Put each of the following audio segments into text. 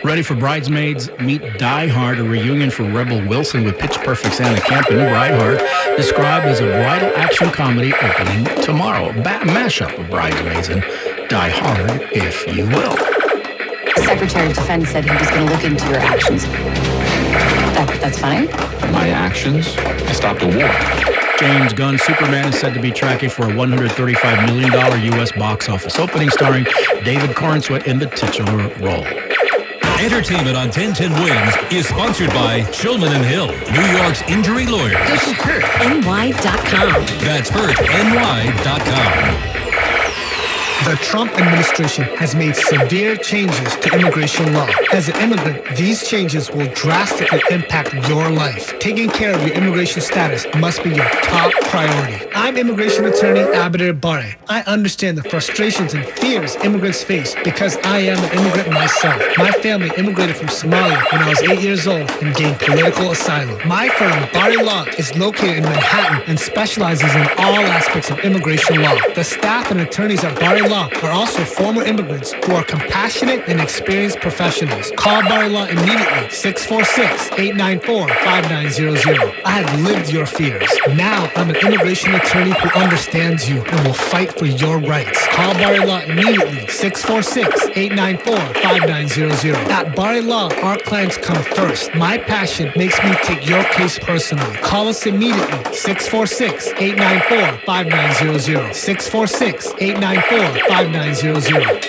Ready for Bridesmaids Meet Die Hard, a reunion for Rebel Wilson with Pitch Perfect's Anna Campion. Bride Hard, described as a bridal action comedy opening tomorrow. A mashup of Bridesmaids and Die Hard, if you will. Secretary of Defense said he was going to look into your actions. That's funny. My actions? I stopped a war. James Gunn's Superman is said to be tracking for a $135 million U.S. box office opening, starring David Corenswet in the titular role. Entertainment on 1010 Wins is sponsored by Shulman & Hill, New York's injury lawyers. This is HurtNY.com. That's HurtNY.com. The Trump administration has made severe changes to immigration law. As an immigrant, these changes will drastically impact your life. Taking care of your immigration status must be your top priority. I'm immigration attorney Abeder Bare. I understand the frustrations and fears immigrants face because I am an immigrant myself. My family immigrated from Somalia when I was 8 years old and gained political asylum. My firm, Bare Law, is located in Manhattan and specializes in all aspects of immigration law. The staff and attorneys at Bare Law are also former immigrants who are compassionate and experienced professionals. Call Bare Law immediately, 646-894-5900. I have lived your fears. Now I'm an immigration attorney who understands you and will fight for your rights. Call Bare Law immediately, 646-894-5900. At Bare Law, our clients come first. My passion makes me take your case personally. Call us immediately, 646-894-5900. 646-894-5900.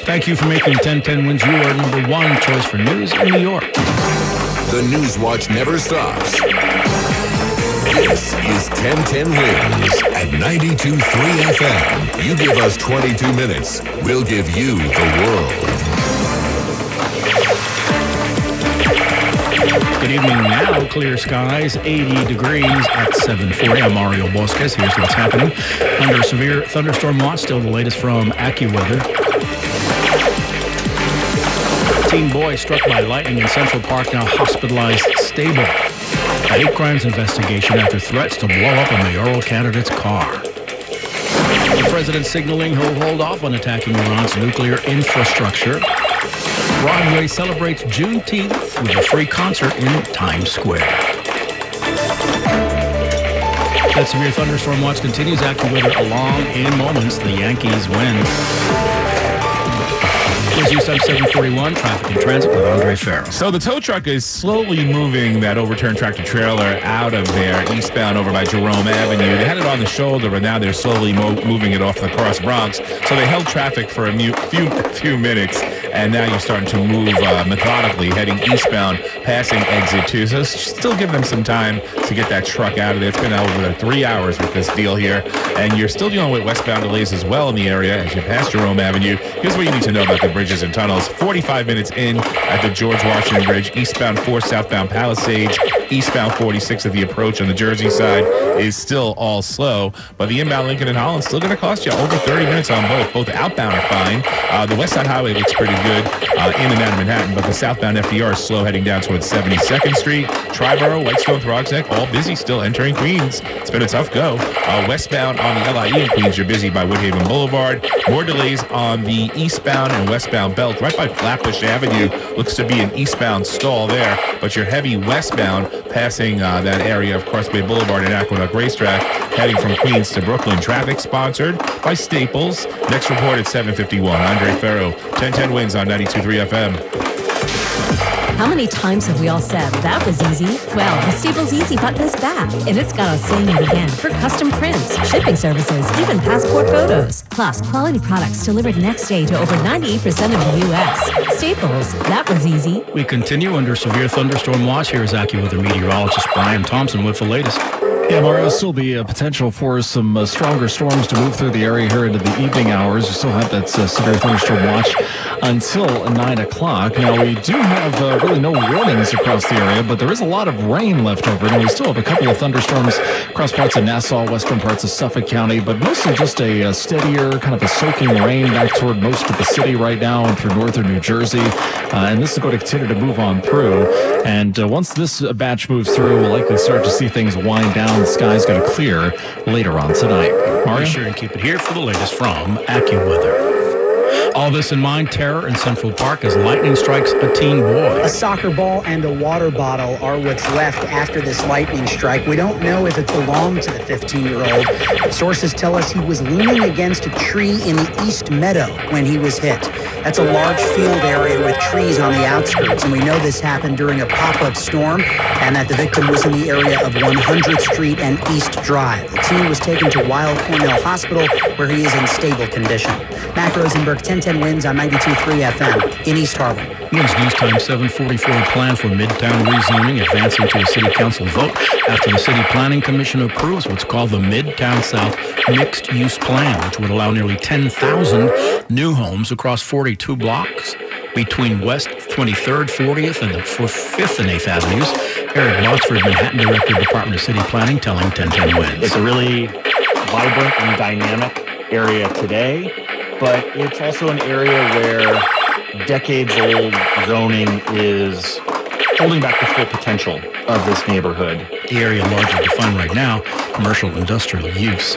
Thank you for making 1010 Wins your number one choice for news in New York. The News Watch never stops. This is 1010 Wins at 92.3 FM. You give us 22 minutes, we'll give you the world. Good evening now. Clear skies, 80 degrees at 7:40. I'm Mario Bosques. Here's what's happening. Under a severe thunderstorm watch, still the latest from AccuWeather. Teen boy struck by lightning in Central Park, now hospitalized stable. A hate crimes investigation after threats to blow up a mayoral candidate's car. The president signaling he'll hold off on attacking Iran's nuclear infrastructure. Broadway celebrates Juneteenth with a free concert in Times Square. That severe thunderstorm watch continues. AccuWeather along in moments. The Yankees win. Here's News Time 741, traffic and transit with Andre Farrell. So the tow truck is slowly moving that overturned tractor trailer out of there, eastbound over by Jerome Avenue. They had it on the shoulder, but now they're slowly moving it off the Cross Bronx. So they held traffic for a few minutes, and now you're starting to move methodically, heading eastbound, passing exit 2. So still give them some time to get that truck out of there. It's been over 3 hours with this deal here, and you're still dealing with westbound delays as well in the area as you pass Jerome Avenue. Here's what you need to know about the bridges and tunnels. 45 minutes in at the George Washington Bridge, eastbound 4, southbound Palisades, eastbound 46 at the approach on the Jersey side is still all slow, but the inbound Lincoln and Holland still going to cost you over 30 minutes on both. Both outbound are fine. The West Side Highway looks pretty good in and out of Manhattan, but the southbound FDR is slow heading down towards 72nd Street. Triborough, Whitestone, Throgs Neck, all busy still entering Queens. It's been a tough go. Westbound on the LIE in Queens, you're busy by Woodhaven Boulevard. More delays on the eastbound and westbound belt right by Flatbush Avenue. Looks to be an eastbound stall there, but you're heavy westbound passing that area of Crossway Boulevard and Aqueduct Racetrack, heading from Queens to Brooklyn. Traffic sponsored by Staples. Next report at 7:51. Andre Farrell, 1010 Wins on 92.3 FM. How many times have we all said, that was easy? Well, the Staples Easy button is back, and it's got us saying it again for custom prints, shipping services, even passport photos. Plus, quality products delivered next day to over 98% of the U.S. Staples, that was easy. We continue under severe thunderstorm watch. Here is AccuWeather meteorologist Brian Thompson with the latest. Yeah, Mario, still be a potential for some stronger storms to move through the area here into the evening hours. We still have that severe thunderstorm watch until 9 o'clock. Now, we do have really no warnings across the area, but there is a lot of rain left over. Now, we still have a couple of thunderstorms across parts of Nassau, western parts of Suffolk County, but mostly just a steadier, kind of a soaking rain back toward most of the city right now and through northern New Jersey. And this is going to continue to move on through. And once this batch moves through, we'll likely start to see things wind down. The sky's going to clear later on tonight. Be sure and keep it here for the latest from AccuWeather. All this in mind, terror in Central Park as lightning strikes a teen boy. A soccer ball and a water bottle are what's left after this lightning strike. We don't know if it belonged to the 15-year-old, but sources tell us he was leaning against a tree in the East Meadow when he was hit. That's a large field area with trees on the outskirts, and we know this happened during a pop-up storm and that the victim was in the area of 100th Street and East Drive. The teen was taken to Weill Cornell Hospital, where he is in stable condition. Mac Rosenberg, 1010 Wins on 92.3 FM in East Harlem. News time 7:44. Plan for Midtown rezoning advancing to a city council vote after the City Planning Commission approves what's called the Midtown South Mixed Use Plan, which would allow nearly 10,000 new homes across 42 blocks between West 23rd, 40th, and the 5th and 8th Avenues. Eric Botsford, Manhattan Director, Department of City Planning, telling 1010 Wins. It's a really vibrant and dynamic area today, but it's also an area where decades-old zoning is holding back the full potential of this neighborhood. The area largely defined right now, commercial industrial use.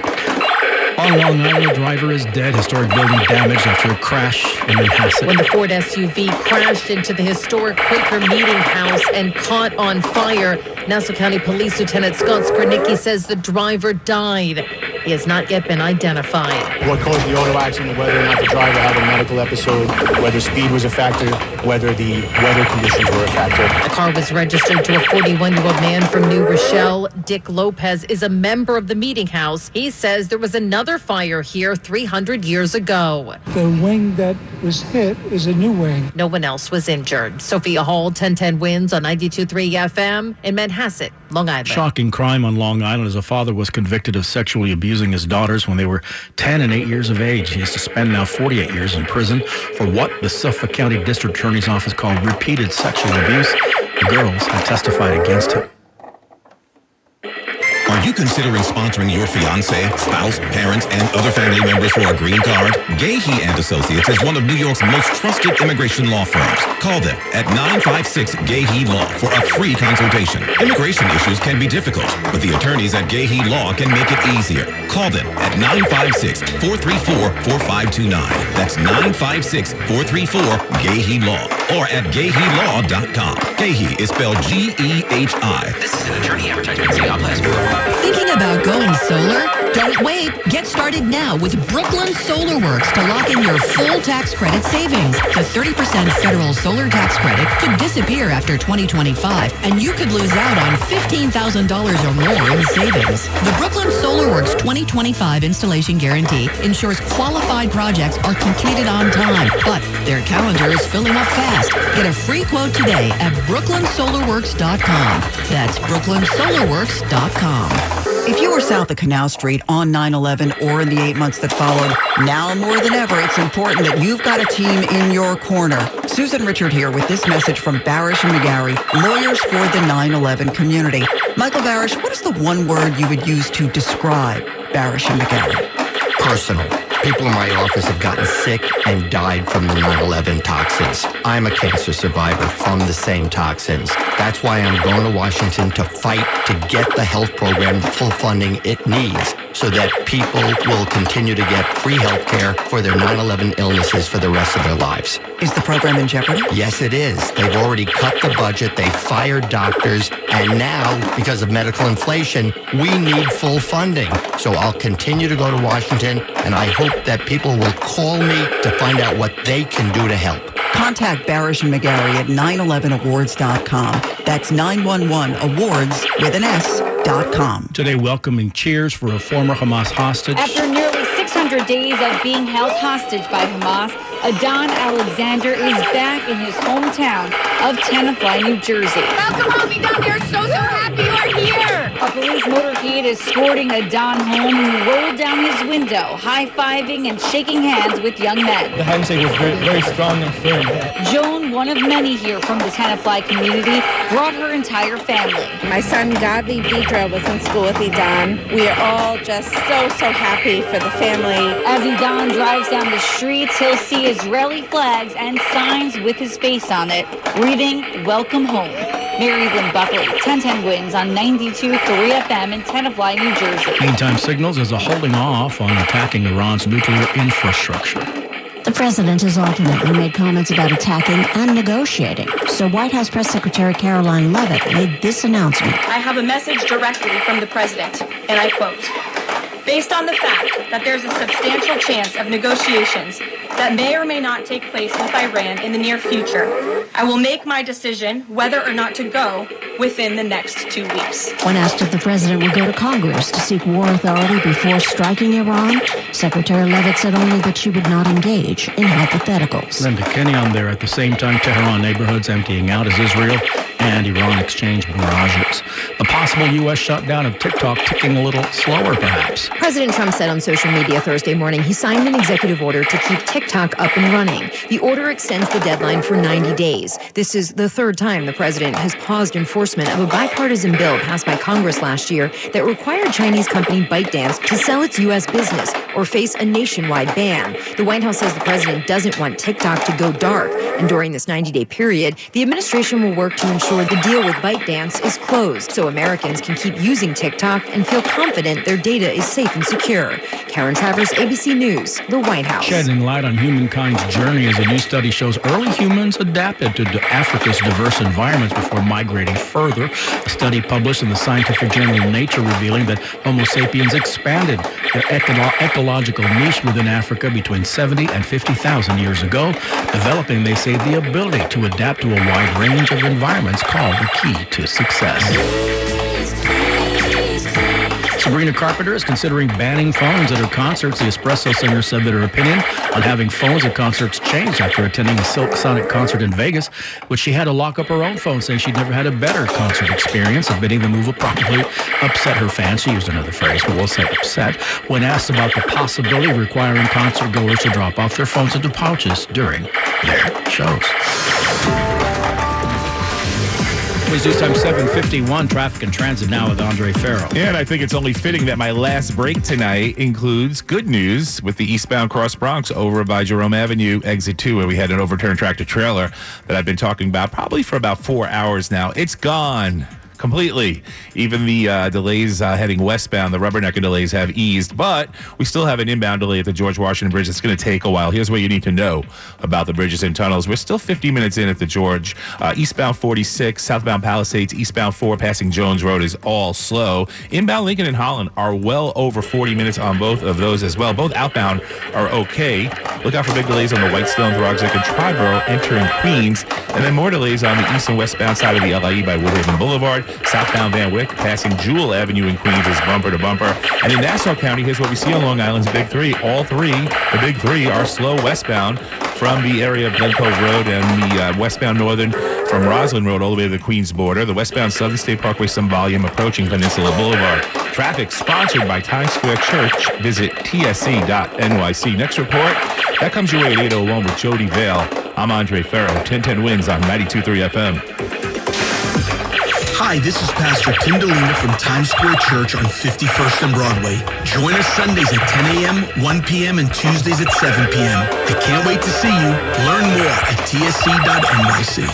On Long Island, a driver is dead. Historic building damaged after a crash in Manhasset. When the Ford SUV crashed into the historic Quaker Meeting House and caught on fire, Nassau County Police Lieutenant Scott Skornicki says the driver died. He has not yet been identified. What caused the auto accident, whether or not the driver had a medical episode, whether speed was a factor, whether the weather conditions were a factor. The car was registered to a 41-year-old man from New Rochelle. Dick Lopez is a member of the meeting house. He says there was another fire here 300 years ago. The wing that was hit is a new wing. No one else was injured. Sophia Hall, 1010 Wins on 92.3 FM in Manhasset, Long Island. Shocking crime on Long Island as a father was convicted of sexually abusing his daughters when they were 10 and 8 years of age. He has to spend now 48 years in prison for what the Suffolk County District Attorney's Office called repeated sexual abuse. The girls had testified against him. Are you considering sponsoring your fiancé, spouse, parents, and other family members for a green card? Gahey & Associates is one of New York's most trusted immigration law firms. Call them at 956-GAHEY Law for a free consultation. Immigration issues can be difficult, but the attorneys at Gahey Law can make it easier. Call them at 956-434-4529. That's 956-434-GAHEY Law or at GAHEYLaw.com. Gahey is spelled G-E-H-I. This is an attorney advertisement. See all class. Thinking about going solar? Don't wait. Get started now with Brooklyn Solar Works to lock in your full tax credit savings. The 30% federal solar tax credit could disappear after 2025, and you could lose out on $15,000 or more in savings. The Brooklyn Solar Works 2025 installation guarantee ensures qualified projects are completed on time, but their calendar is filling up fast. Get a free quote today at brooklynsolarworks.com. That's brooklynsolarworks.com. If you were south of Canal Street on 9/11 or in the 8 months that followed, now more than ever, it's important that you've got a team in your corner. Susan Richard here with this message from Barish and McGarry, lawyers for the 9/11 community. Michael Barish, what is the one word you would use to describe Barish and McGarry? Personal. People in my office have gotten sick and died from the 9/11 toxins. I'm a cancer survivor from the same toxins. That's why I'm going to Washington to fight to get the health program the full funding it needs so that people will continue to get free health care for their 9/11 illnesses for the rest of their lives. Is the program in jeopardy? Yes, it is. They've already cut the budget. They fired doctors. And now, because of medical inflation, we need full funding. So I'll continue to go to Washington, and I hope that people will call me to find out what they can do to help. Contact Barish and McGarry at 911awards.com. That's 911awards with an S.com. Today, welcoming cheers for a former Hamas hostage. After nearly 600 days of being held hostage by Hamas, Adon Alexander is back in his hometown of Tenafly, New Jersey. Welcome home, Adon. We're so happy you are here. A police motorcade escorting Adon home, who rolled down his window, high-fiving and shaking hands with young men. The handshake was very strong and firm. Joan, one of many here from the Tenafly community, brought her entire family. My son Godly Vidra was in school with Adon. We are all just so happy for the family. As Adon drives down the streets, he'll see Israeli flags and signs with his face on it, reading, "Welcome home." Mary Lynn Buckley, 1010 Wins on 92.3 FM in Tenafly, New Jersey. Meantime, signals as a holding off on attacking Iran's nuclear infrastructure. The president has alternately made comments about attacking and negotiating. So White House Press Secretary Caroline Leavitt made this announcement. I have a message directly from the president, and I quote, "Based on the fact that there's a substantial chance of negotiations that may or may not take place with Iran in the near future, I will make my decision whether or not to go within the next 2 weeks." When asked if the president would go to Congress to seek war authority before striking Iran, Secretary Leavitt said only that she would not engage in hypotheticals. Linda Kenyon there at the same time, Tehran neighborhoods emptying out as Israel and Iran exchange barrages. The possible U.S. shutdown of TikTok ticking a little slower, perhaps. President Trump said on social media Thursday morning he signed an executive order to keep TikTok up and running. The order extends the deadline for 90 days. This is the third time the president has paused enforcement of a bipartisan bill passed by Congress last year that required Chinese company ByteDance to sell its U.S. business or face a nationwide ban. The White House says the president doesn't want TikTok to go dark, and during this 90-day period, the administration will work to ensure the deal with ByteDance is closed so Americans can keep using TikTok and feel confident their data is safe and secure. Karen Travers, ABC News, the White House. Shedding light on humankind's journey as a new study shows early humans adapted to Africa's diverse environments before migrating further. A study published in the scientific journal Nature revealing that Homo sapiens expanded their ecological niche within Africa between 70 and 50,000 years ago, developing, they say, the ability to adapt to a wide range of environments called the key to success. Sabrina Carpenter is considering banning phones at her concerts. The Espresso singer said that her opinion on having phones at concerts changed after attending a Silk Sonic concert in Vegas, which she had to lock up her own phone, saying she'd never had a better concert experience. Admitting the move will probably upset her fans. She used another phrase, but we'll say upset. When asked about the possibility of requiring concert goers to drop off their phones into pouches during their shows. News time 7:51, traffic and transit now with Andre Farrow. And I think it's only fitting that my last break tonight includes good news with the eastbound Cross Bronx over by Jerome Avenue, exit 2, where we had an overturned tractor trailer that I've been talking about probably for about 4 hours now. It's gone. Completely. Even the delays heading westbound, the rubbernecker delays have eased, but we still have an inbound delay at the George Washington Bridge. It's going to take a while. Here's what you need to know about the bridges and tunnels. We're still 50 minutes in at the George. Eastbound 46, southbound Palisades, eastbound 4 passing Jones Road is all slow. Inbound Lincoln and Holland are well over 40 minutes on both of those as well. Both outbound are okay. Look out for big delays on the Whitestone, Throgswick, and Triborough entering Queens, and then more delays on the east and westbound side of the LIE by Woodhaven Boulevard. Southbound Van Wyck passing Jewel Avenue in Queens is bumper to bumper. And in Nassau County, here's what we see on Long Island's Big Three. All three, the Big Three, are slow westbound from the area of Glen Cove Road and the westbound Northern from Roslyn Road all the way to the Queens border. The westbound Southern State Parkway, some volume approaching Peninsula Boulevard. Traffic sponsored by Times Square Church. Visit tsc.nyc. Next report, that comes your way at 8:01 with Jody Vale. I'm Andre Farrow. 1010 wins on 92.3 FM. Hi, this is Pastor Tim Delina from Times Square Church on 51st and Broadway. Join us Sundays at 10 a.m., 1 p.m., and Tuesdays at 7 p.m. I can't wait to see you. Learn more at tsc.nyc.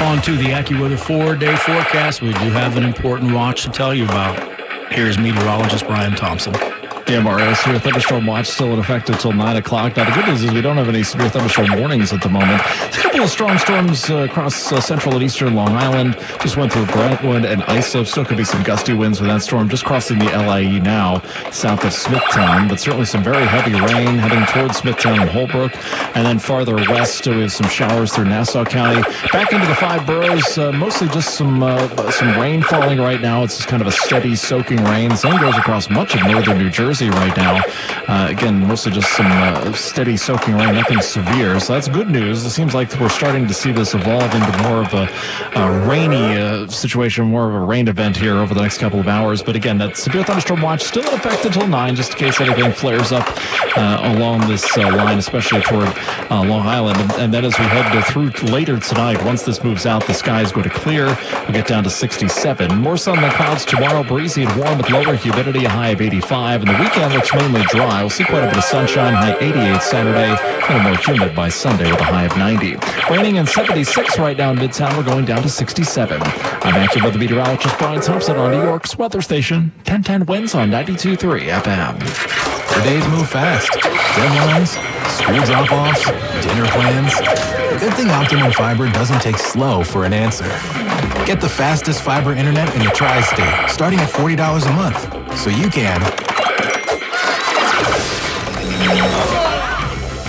On to the AccuWeather 4-day forecast. We do have an important watch to tell you about. Here's meteorologist Brian Thompson. The MRO severe thunderstorm watch still in effect until 9 o'clock. Now, the good news is we don't have any severe thunderstorm warnings at the moment. There's a couple of strong storms across central and eastern Long Island. Just went through Brentwood and Islip. Still could be some gusty winds with that storm just crossing the LIE now, south of Smithtown. But certainly some very heavy rain heading towards Smithtown and Holbrook. And then farther west, we have some showers through Nassau County. Back into the 5 boroughs, mostly just some rain falling right now. It's just kind of a steady soaking rain. Same goes across much of northern New Jersey right now. Again, mostly just some steady soaking rain, nothing severe. So that's good news. It seems like we're starting to see this evolve into more of a rainy situation, more of a rain event here over the next couple of hours. But again, that severe thunderstorm watch still in effect until 9, just in case anything flares up along this line, especially toward Long Island. And then as we head through later tonight, once this moves out, the skies go to clear. We'll get down to 67. More sun than clouds tomorrow, breezy and warm with lower humidity, a high of 85. And the weekend looks mainly dry. We'll see quite a bit of sunshine, high 88 Saturday, a little more humid by Sunday with a high of 90. Raining in 76 right now in Midtown. We're going down to 67. I'm AccuWeather meteorologist Brian Thompson on New York's weather station. 1010 wins on 92.3 FM. The days move fast. Deadlines School drop-offs? Dinner plans? Good thing Optimum Fiber doesn't take slow for an answer. Get the fastest fiber internet in the tri-state, starting at $40 a month. So you can...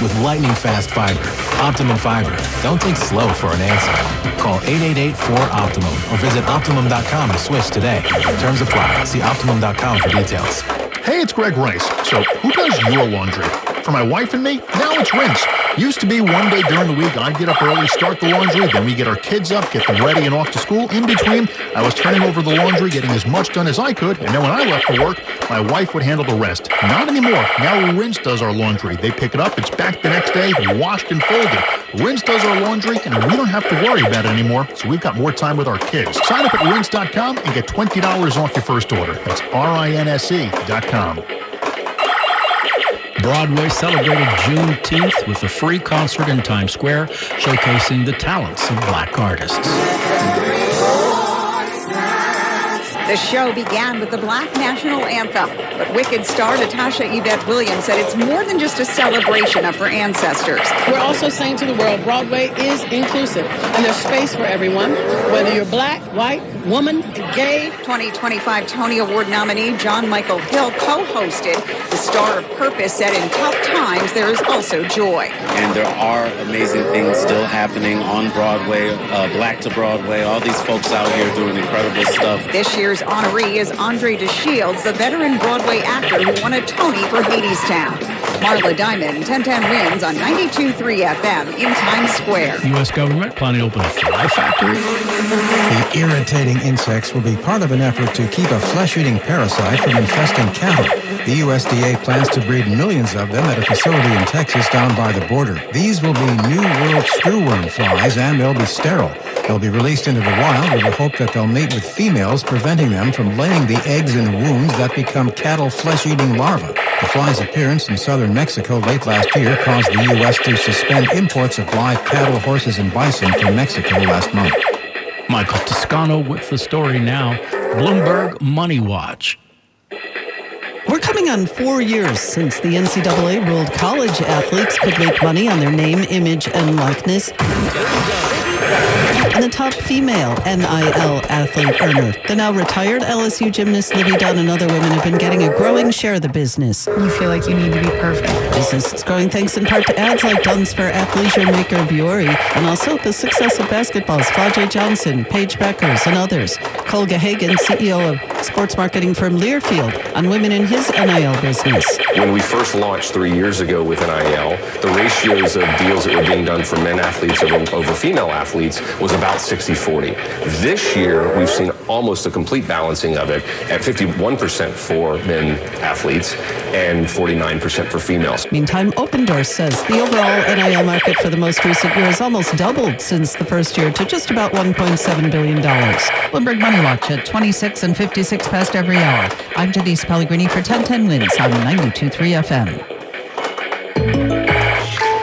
With lightning-fast fiber, Optimum Fiber, don't take slow for an answer. Call 888-4-OPTIMUM or visit Optimum.com to switch today. Terms apply. See Optimum.com for details. Hey, it's Greg Rice. So, who does your laundry? For my wife and me, now it's Rinse. Used to be one day during the week, I'd get up early, start the laundry, then we get our kids up, get them ready and off to school. In between, I was turning over the laundry, getting as much done as I could, and then when I left for work, my wife would handle the rest. Not anymore. Now Rinse does our laundry. They pick it up, it's back the next day, washed and folded. Rinse does our laundry, and we don't have to worry about it anymore, so we've got more time with our kids. Sign up at rinse.com and get $20 off your first order. That's RINSE.com. Broadway celebrated Juneteenth with a free concert in Times Square showcasing the talents of black artists. The show began with the Black National Anthem, but Wicked star Natasha Yvette Williams said it's more than just a celebration of her ancestors. We're also saying to the world, Broadway is inclusive, and there's space for everyone, whether you're black, white, woman, gay. 2025 Tony Award nominee John Michael Hill co-hosted. The star of Purpose said in tough times there is also joy. And there are amazing things still happening on Broadway, Black to Broadway, all these folks out here doing incredible stuff. This year's honoree is Andre DeShields, the veteran Broadway actor who won a Tony for Hadestown. Marla Diamond, 1010 wins on 92.3 FM in Times Square. U.S. government planning to open a fly factory. The irritating insects will be part of an effort to keep a flesh-eating parasite from infesting cattle. The USDA plans to breed millions of them at a facility in Texas down by the border. These will be New World screwworm flies, and they'll be sterile. They'll be released into the wild with the hope that they'll mate with females, preventing them from laying the eggs in wounds that become cattle flesh-eating larvae. The fly's appearance in southern Mexico late last year caused the U.S. to suspend imports of live cattle, horses, and bison from Mexico last month. Michael Toscano with the story now. Bloomberg Money Watch. We're coming on 4 years since the NCAA ruled college athletes could make money on their name, image, and likeness. And the top female NIL athlete earner, the now retired LSU gymnast Livy Dunn, and other women have been getting a growing share of the business. You feel like you need to be perfect. Business is growing thanks in part to ads like Dunn's for athleisure maker Vuori, and also the success of basketball's Flajay Johnson, Paige Beckers, and others. Cole Gahagan, CEO of sports marketing firm Learfield, on women in his NIL business. When we first launched 3 years ago with NIL, the ratios of deals that were being done for men athletes over female athletes was about 60-40. This year, we've seen almost a complete balancing of it at 51% for men athletes and 49% for females. Meantime, Open Doors says the overall NIL market for the most recent year has almost doubled since the first year to just about $1.7 billion. Bloomberg Money Watch at 26 and 56 past every hour. I'm Denise Pellegrini for 1010 Wins on 92.3 FM.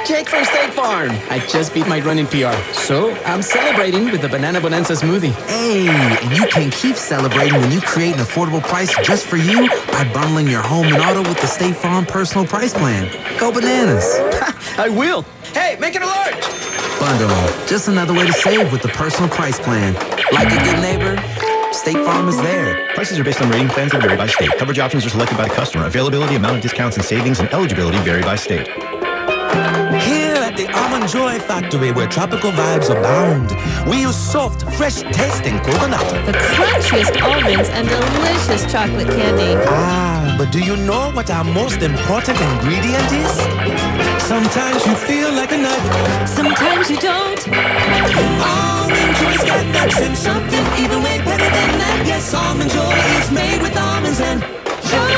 Jake from State Farm. I just beat my running PR, so I'm celebrating with the Banana Bonanza smoothie. Hey, and you can keep celebrating when you create an affordable price just for you by bundling your home and auto with the State Farm Personal Price Plan. Go bananas. I will. Hey, make it a large. Bundling, just another way to save with the Personal Price Plan. Like a good neighbor, State Farm is there. Prices are based on rating plans that vary by state. Coverage options are selected by the customer. Availability, amount of discounts and savings, and eligibility vary by state. Here at the Almond Joy Factory, where tropical vibes abound, we use soft, fresh-tasting coconut. The crunchiest almonds and delicious chocolate candy. Ah, but do you know what our most important ingredient is? Sometimes you feel like a nut. Sometimes you don't. Almond Joy's got nuts and something even way better than that. Yes, Almond Joy is made with almonds and joy.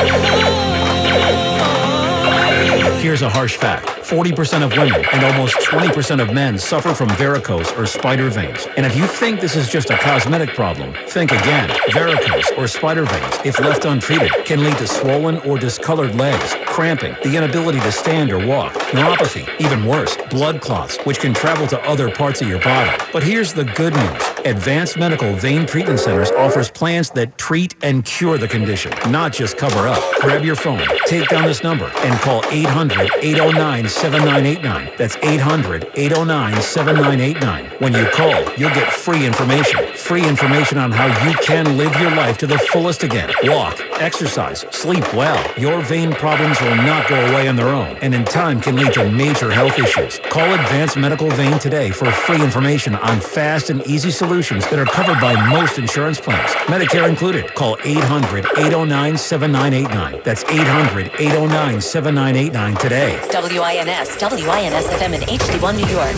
Here's a harsh fact. 40% of women and almost 20% of men suffer from varicose or spider veins. And if you think this is just a cosmetic problem, think again. Varicose or spider veins, if left untreated, can lead to swollen or discolored legs, cramping, the inability to stand or walk, neuropathy, even worse, blood clots, which can travel to other parts of your body. But here's the good news. Advanced Medical Vein Treatment Centers offers plans that treat and cure the condition, not just cover up. Grab your phone, take down this number, and call 800-809-7989. That's 800-809-7989. When you call, you'll get free information. Free information on how you can live your life to the fullest again. Walk, exercise, sleep well. Your vein problems will not go away on their own, and in time can lead to major health issues. Call Advanced Medical Vein today for free information on fast and easy solutions that are covered by most insurance plans, Medicare included. Call 800-809-7989. That's 800-809-7989 today. WINS FM in HD1 New York.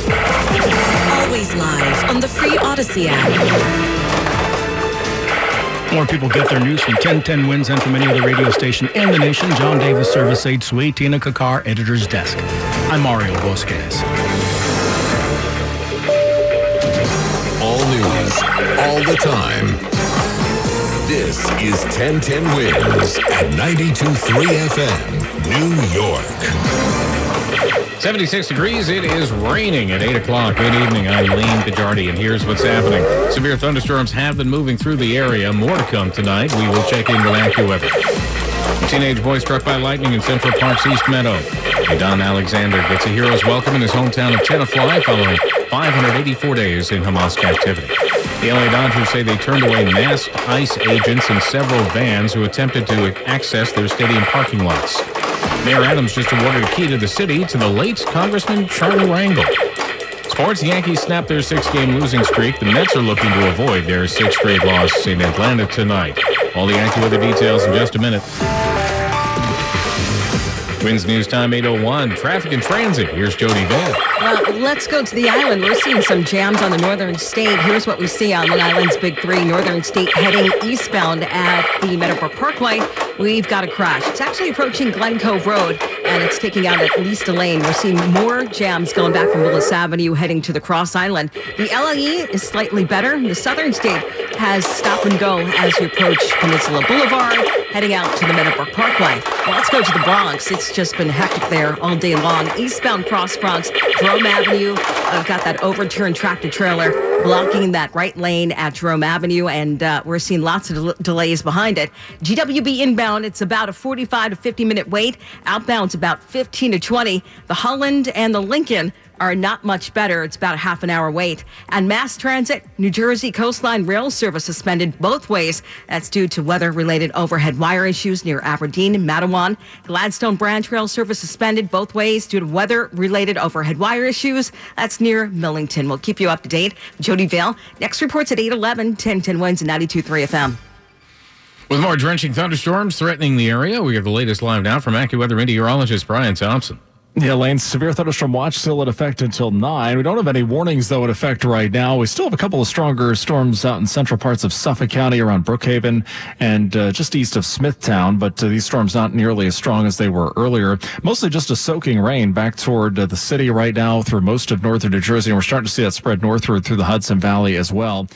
Always live on the free Odyssey app. More people get their news from 1010 Wins and from any other radio station in the nation. John Davis, Service Aide Suite, Tina Kakar, Editor's Desk. I'm Mario Bosquez. All news, all the time. This is 1010 Wins at 92.3 FM, New York. 76 degrees. It is raining at 8 o'clock. Good evening. I'm Lane Bajardi, and here's what's happening. Severe thunderstorms have been moving through the area. More to come tonight. We will check in with AccuWeather. A teenage boy struck by lightning in Central Park's East Meadow. Don Alexander gets a hero's welcome in his hometown of Tenafly following 584 days in Hamas captivity. The LA Dodgers say they turned away masked ICE agents in several vans who attempted to access their stadium parking lots. Mayor Adams just awarded a key to the city to the late Congressman Charlie Rangel. Sports, the Yankees snapped their 6-game losing streak. The Mets are looking to avoid their 6th straight loss in Atlanta tonight. All the AccuWeather details in just a minute. Wins News Time 8:01. Traffic and transit. Here's Jody Vale. Well, let's go to the island. We're seeing some jams on the Northern State. Here's what we see on Long Island's Big 3. Northern State heading eastbound at the Meadowbrook Parkway. We've got a crash. It's actually approaching Glen Cove Road, and it's taking out at least a lane. We're seeing more jams going back from Willis Avenue heading to the Cross Island. The LIE is slightly better. The Southern State has stop and go as you approach Peninsula Boulevard, heading out to the Meadowbrook Parkway. Well, let's go to the Bronx. It's just been hectic there all day long. Eastbound Cross Bronx, Jerome Avenue. I've got that overturned tractor trailer blocking that right lane at Jerome Avenue, and we're seeing lots of delays behind it. GWB inbound, it's about a 45 to 50-minute wait. Outbound's about 15 to 20. The Holland and the Lincoln are not much better. It's about a half an hour wait. And mass transit, New Jersey Coastline Rail Service suspended both ways. That's due to weather-related overhead wire issues near Aberdeen and Matawan. Gladstone Branch Rail Service suspended both ways due to weather-related overhead wire issues. That's near Millington. We'll keep you up to date. Jody Vale. Next report's at 8:11, 1010 Wins and 92.3 FM. With more drenching thunderstorms threatening the area, we have the latest live now from AccuWeather meteorologist Brian Thompson. Yeah, Lane, severe thunderstorm watch still in effect until 9. We don't have any warnings, though, in effect right now. We still have a couple of stronger storms out in central parts of Suffolk County around Brookhaven and just east of Smithtown, but these storms not nearly as strong as they were earlier. Mostly just a soaking rain back toward the city right now through most of northern New Jersey, and we're starting to see that spread northward through the Hudson Valley as well.